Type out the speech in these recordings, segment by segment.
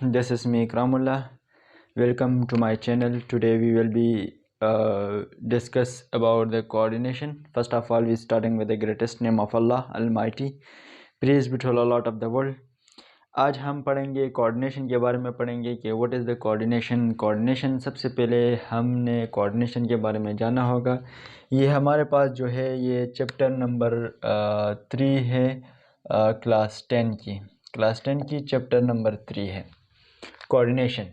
this is me Ikramullah. Welcome to my channel. Today we will be discuss about the coordination. First of all, we starting with the greatest name of Allah Almighty. Praise be to Allah Lord of the world. आज हम पढ़ेंगे coordination के बारे में पढ़ेंगे कि what is the coordination. Coordination सबसे पहले हमने कोऑर्डिनेशन के बारे में जाना होगा। ये हमारे पास जो है ये चैप्टर नंबर 3 है क्लास 10 की चैप्टर नंबर 3 है कोऑर्डिनेशन।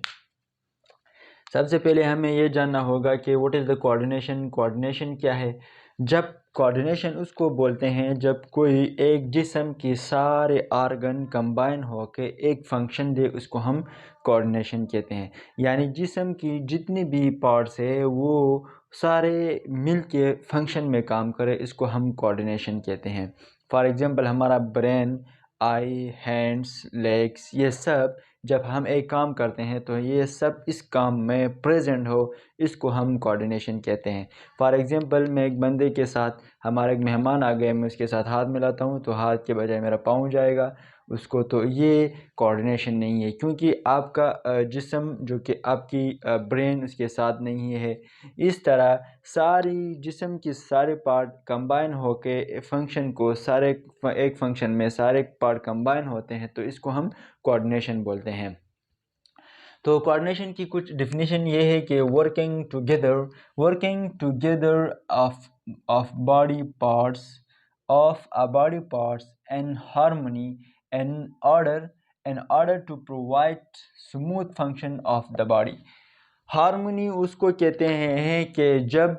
सबसे पहले हमें ये जानना होगा कि what is the coordination. Coordination क्या है? जब कोऑर्डिनेशन उसको बोलते हैं जब कोई एक जिस्म की सारे आर्गन कंबाइन होके एक फंक्शन दे, उसको हम कोऑर्डिनेशन कहते हैं। यानी जिस्म की जितनी भी पार्ट्स है वो सारे मिल के फंक्शन में काम करे, इसको हम कोऑर्डिनेशन कहते हैं। फॉर एग्ज़ाम्पल हमारा ब्रेन, आई, हैंड्स, लेग्स, ये सब जब हम एक काम करते हैं तो ये सब इस काम में प्रेजेंट हो, इसको हम कोऑर्डिनेशन कहते हैं। फॉर एग्ज़ाम्पल मैं एक बंदे के साथ, हमारा एक मेहमान आ गया, मैं उसके साथ हाथ मिलाता हूँ तो हाथ के बजाय मेरा पाँव जाएगा उसको, तो ये कोऑर्डिनेशन नहीं है क्योंकि आपका जिस्म जो कि आपकी ब्रेन उसके साथ नहीं है। इस तरह सारी जिस्म की सारे पार्ट कंबाइन होके फंक्शन को सारे एक फंक्शन में सारे पार्ट कंबाइन होते हैं, तो इसको हम कोऑर्डिनेशन बोलते हैं। तो कोऑर्डिनेशन की कुछ डेफिनेशन ये है कि working together of body parts and harmony in order to provide smooth function of the body। Harmony उसको कहते हैं कि जब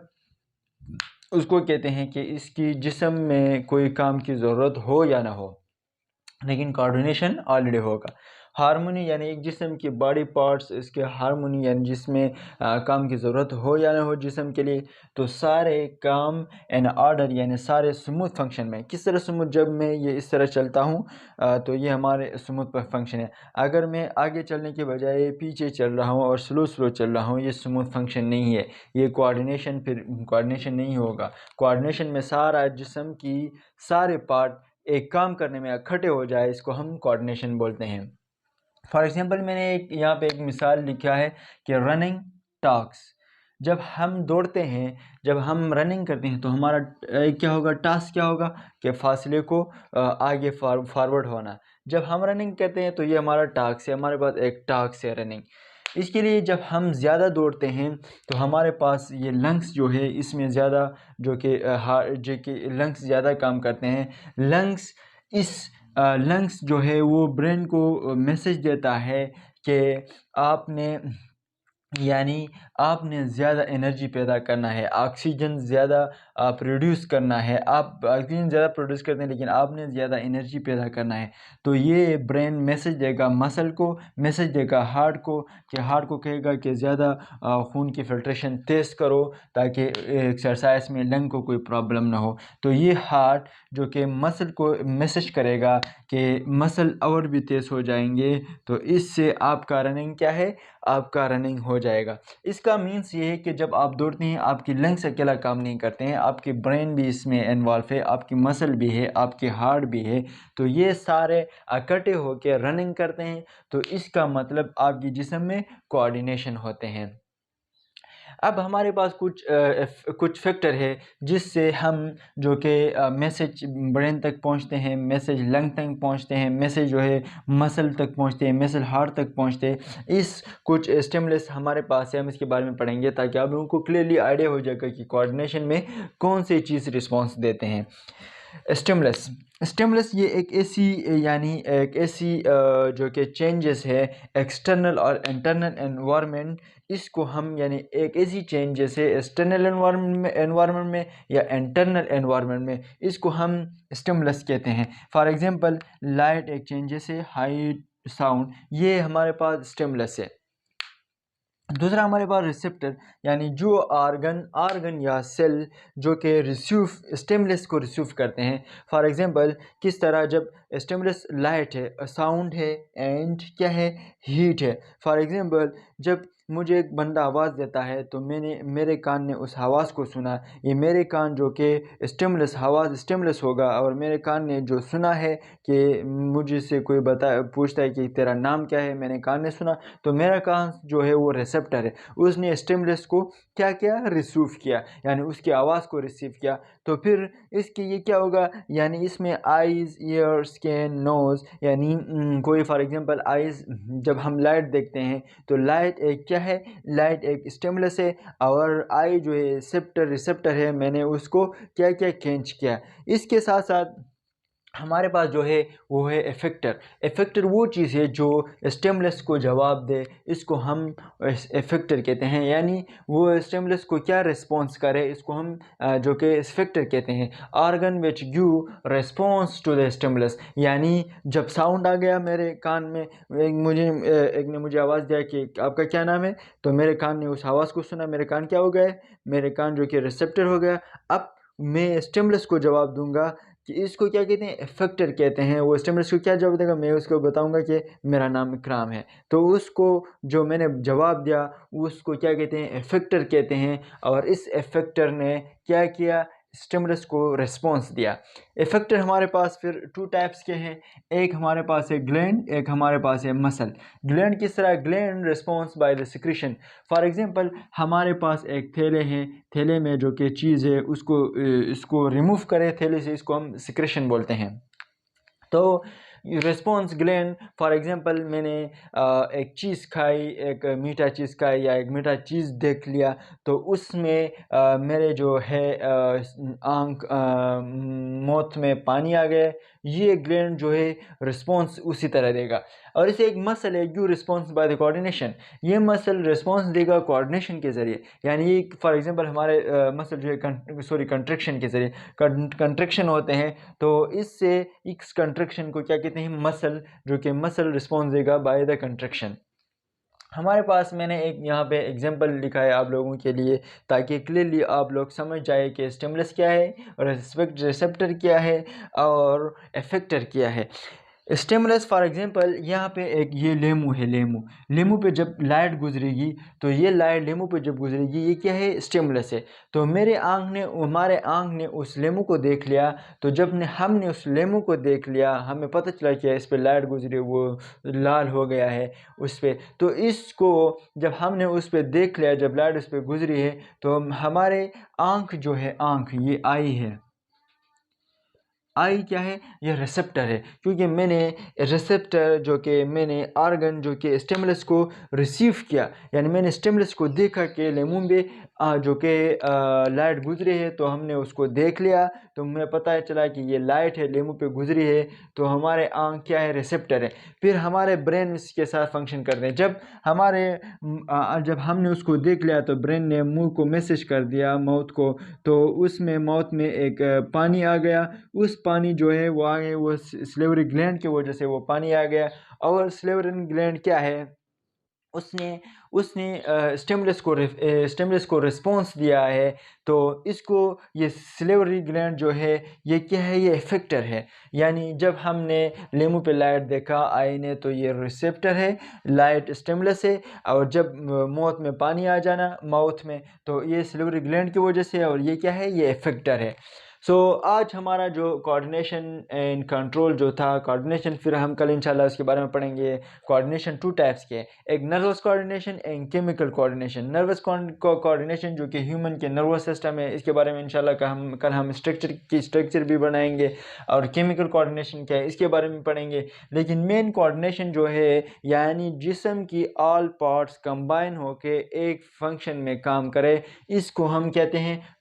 उसको कहते हैं कि इसकी जिस्म में कोई काम की ज़रूरत हो या ना हो, लेकिन कोऑर्डिनेशन ऑलरेडी होगा। हार्मनी यानी एक जिस्म की बॉडी पार्ट्स, इसके हार्मनी यानी जिसमें काम की ज़रूरत हो या ना हो जिस्म के लिए, तो सारे काम इन ऑर्डर यानी सारे स्मूथ फंक्शन में। किस तरह स्मूथ? जब मैं ये इस तरह चलता हूँ तो ये हमारे स्मूथ फंक्शन है। अगर मैं आगे चलने के बजाय पीछे चल रहा हूँ और स्लो चल रहा हूँ, ये स्मूथ फंक्शन नहीं है, ये कोऑर्डिनेशन फिर कोऑर्डिनेशन नहीं होगा। कोऑर्डिनेशन में सारा जिस्म की सारे पार्ट एक काम करने में इकट्ठे हो जाए, इसको हम कोऑर्डिनेशन बोलते हैं। फॉर एग्जांपल मैंने यहाँ पे एक मिसाल लिखा है कि रनिंग टास्क। जब हम दौड़ते हैं, जब हम रनिंग करते हैं तो हमारा क्या होगा, टास्क क्या होगा कि फासले को आगे फॉरवर्ड होना। जब हम रनिंग करते हैं तो ये हमारा टास्क है, हमारे पास एक टास्क है रनिंग। इसके लिए जब हम ज़्यादा दौड़ते हैं तो हमारे पास ये लंग्स जो है इसमें ज़्यादा जो कि लंग्स ज़्यादा काम करते हैं। लंग्स जो है वो ब्रेन को मैसेज देता है कि आपने ज़्यादा एनर्जी पैदा करना है, ऑक्सीजन ज़्यादा प्रोड्यूस करना है। आप ऑक्सीजन ज़्यादा प्रोड्यूस करते हैं लेकिन आपने ज़्यादा एनर्जी पैदा करना है, तो ये ब्रेन मैसेज देगा मसल को, मैसेज देगा हार्ट को, कि हार्ट को कहेगा कि ज़्यादा खून की फिल्ट्रेशन तेज़ करो ताकि एक्सरसाइज में लंग को कोई प्रॉब्लम ना हो। तो ये हार्ट जो कि मसल को मैसेज करेगा कि मसल और भी तेज़ हो जाएंगे, तो इससे आपका रनिंग क्या है, आपका रनिंग हो जाएगा। इसका मीन्स ये है कि जब आप दौड़ते हैं आपकी लंग्स अकेला काम नहीं करते हैं, आपकी ब्रेन भी इसमें इन्वॉल्व है, आपकी मसल भी है, आपके हार्ट भी है, तो ये सारे इकट्ठे होकर रनिंग करते हैं। तो इसका मतलब आपकी जिस्म में कोऑर्डिनेशन होते हैं। अब हमारे पास कुछ फैक्टर है जिससे हम जो कि मैसेज ब्रेन तक पहुंचते हैं, मैसेज लंग तक पहुंचते हैं, मैसेज जो है मसल तक पहुंचते हैं, मसल हार्ट तक पहुंचते हैं। इस कुछ स्टिमुलस हमारे पास है, हम इसके बारे में पढ़ेंगे ताकि आप लोगों को क्लियरली आइडिया हो जाएगा कि कोऑर्डिनेशन में कौन सी चीज़ रिस्पॉन्स देते हैं। स्टिमुलस ये एक ऐसी जो कि चेंजेस है एक्सटर्नल और इंटरनल एनवायरनमेंट, इसको हम यानी एक ऐसी चेंज जैसे एक्सटर्नल एनवायरनमेंट में या इंटरनल एनवायरनमेंट में, इसको हम स्टिमुलस कहते हैं। फॉर एग्जांपल लाइट एक चेंज जैसे हाइट, साउंड, ये हमारे पास स्टिमुलस है। दूसरा हमारे पास रिसेप्टर यानी जो आर्गन या सेल जो कि स्टिमुलस को रिसीव करते हैं। फॉर एग्जांपल किस तरह, जब स्टिमुलस लाइट है, साउंड है एंड क्या है, हीट है। फॉर एग्जांपल जब मुझे एक बंदा आवाज़ देता है तो मेरे कान ने उस आवाज़ को सुना। ये मेरे कान जो कि स्टिमुलस आवाज़ स्टिमुलस होगा, और मेरे कान ने जो सुना है कि मुझे से कोई पूछता है कि तेरा नाम क्या है, मैंने कान ने सुना, तो मेरा कान जो है वो रिसेप्टर है, उसने स्टिमुलस को क्या किया, रिसीव किया, यानी उसकी आवाज़ को रिसीव किया। तो फिर इसके ये क्या होगा, यानी इसमें आइज़, ईयर, स्किन, नोज़, यानी कोई फॉर एग्जांपल आइज़, जब हम लाइट देखते हैं तो लाइट एक क्या है, लाइट एक स्टिमुलस है, और आई जो है रिसेप्टर है, मैंने उसको क्या क्या कैच किया। इसके साथ साथ हमारे पास जो है वो है इफेक्टर। इफेक्टर वो चीज़ है जो स्टिमुलस को जवाब दे, इसको हम इफेक्टर कहते हैं, यानी वो स्टिमुलस को क्या रिस्पॉन्स करे, इसको हम जो कि इफेक्टर कहते हैं। Organ which give response to the stimulus, यानी जब साउंड आ गया मेरे कान में, एक ने मुझे आवाज़ दिया कि आपका क्या नाम है, तो मेरे कान ने उस आवाज़ को सुना, मेरे कान क्या हो गए, मेरे कान जो कि रिसेप्टर हो गया। अब मैं स्टिमुलस को जवाब दूंगा कि इसको क्या कहते हैं, इफेक्टर कहते हैं। वो स्टिमुलस को क्या जवाब देगा, मैं उसको बताऊंगा कि मेरा नाम इकराम है, तो उसको जो मैंने जवाब दिया उसको क्या कहते हैं, इफेक्टर कहते हैं। और इस इफेक्टर ने क्या किया, स्टिमुलस को रिस्पॉन्स दिया। इफेक्टर हमारे पास फिर टू टाइप्स के हैं, एक हमारे पास है ग्लैंड, एक हमारे पास है मसल। ग्लैंड किस तरह, gland response by the secretion. For example हमारे पास एक थैले हैं, थैले में जो कि चीज़ है उसको इसको रिमूव करें थैले से, इसको हम सिक्रेशन बोलते हैं। तो रिस्पॉन्स ग्लैंड, फॉर एग्जांपल मैंने एक चीज़ खाई, एक मीठा चीज़ खाई या एक मीठा चीज़ देख लिया, तो उसमें मेरे जो है आँख मौत में पानी आ गया, ये ग्लैंड जो है रिस्पॉन्स उसी तरह देगा। और इसे एक मसल है, give response by the coordination, ये मसल रिस्पॉन्स देगा कोऑर्डिनेशन के ज़रिए। यानी ये फॉर एग्जांपल हमारे मसल जो है कंट्रैक्शन के ज़रिए कंट्रैक्शन होते हैं, तो इससे इस कंट्रैक्शन को क्या कहते हैं, मसल, जो कि मसल रिस्पॉन्स देगा बाय द कंट्रैक्शन। हमारे पास मैंने एक यहाँ पे एग्जांपल लिखा है आप लोगों के लिए, ताकि क्लियरली आप लोग समझ जाए कि स्टिमुलस क्या है और रिसेप्टर क्या है और इफेक्टर क्या है। स्टिमुलस फॉर एग्जांपल यहाँ पे एक ये लेमू है, लेमू पे जब लाइट गुजरेगी, तो ये लाइट लेमू पे जब गुजरेगी, ये क्या है, स्टिमुलस है। तो हमारे आँख ने उस लेमू को देख लिया, तो जब हमने उस लेमू को देख लिया, हमें पता चला कि इस पे लाइट गुजरी, वो लाल हो गया है उस पे। तो इसको जब हमने उस पे देख लिया, जब लाइट उस पे गुजरी है, तो हमारे आँख जो है, आँख ये आई है, आई क्या है, ये रिसेप्टर है, क्योंकि मैंने रिसेप्टर जो कि मैंने ऑर्गन जो कि स्टिमुलस को रिसीव किया, यानी मैंने स्टिमुलस को देखा कि लेमू में जो कि लाइट गुजरी है, तो हमने उसको देख लिया, तो हमें पता चला कि ये लाइट है, लेमू पे गुजरी है, तो हमारे आँख क्या है, रिसेप्टर है। फिर हमारे ब्रेन इसके साथ फंक्शन करते हैं। जब हमने उसको देख लिया, तो ब्रेन ने मुंह को मैसेज कर दिया माउथ को, तो उसमें माउथ में एक पानी आ गया, उस पानी जो है वो आगे वो स्लेवरी ग्लैंड की वजह से वो पानी आ गया। और स्लेवरी ग्लैंड क्या है, उसने उसने स्टिमुलस को रिस्पॉन्स दिया है। तो इसको ये स्लेवरी ग्लैंड जो है, ये क्या है, ये इफेक्टर है। यानी जब हमने लेमू पे लाइट देखा आई ने, तो ये रिसेप्टर है, लाइट स्टिमुलस है, और जब माउथ में पानी आ जाना माउथ में, तो ये स्लेवरी ग्लैंड की वजह से, और ये क्या है, ये इफेक्टर है। आज हमारा जो कोऑर्डिनेशन एंड कंट्रोल जो था, कोऑर्डिनेशन फिर हम कल इंशाल्लाह उसके बारे में पढ़ेंगे। कोऑर्डिनेशन टू टाइप्स के, एक nervous coordination and chemical coordination. Nervous coordination जो कि ह्यूमन के नर्वस सिस्टम है, इसके बारे में इंशाल्लाह कल हम स्ट्रक्चर भी बनाएंगे। और केमिकल कोऑर्डिनेशन क्या है, इसके बारे में पढ़ेंगे। लेकिन मेन कोऑर्डिनेशन जो है, यानी जिस्म की ऑल पार्ट्स कंबाइन होके एक फंक्शन में काम करे, इसको हम कहते हैं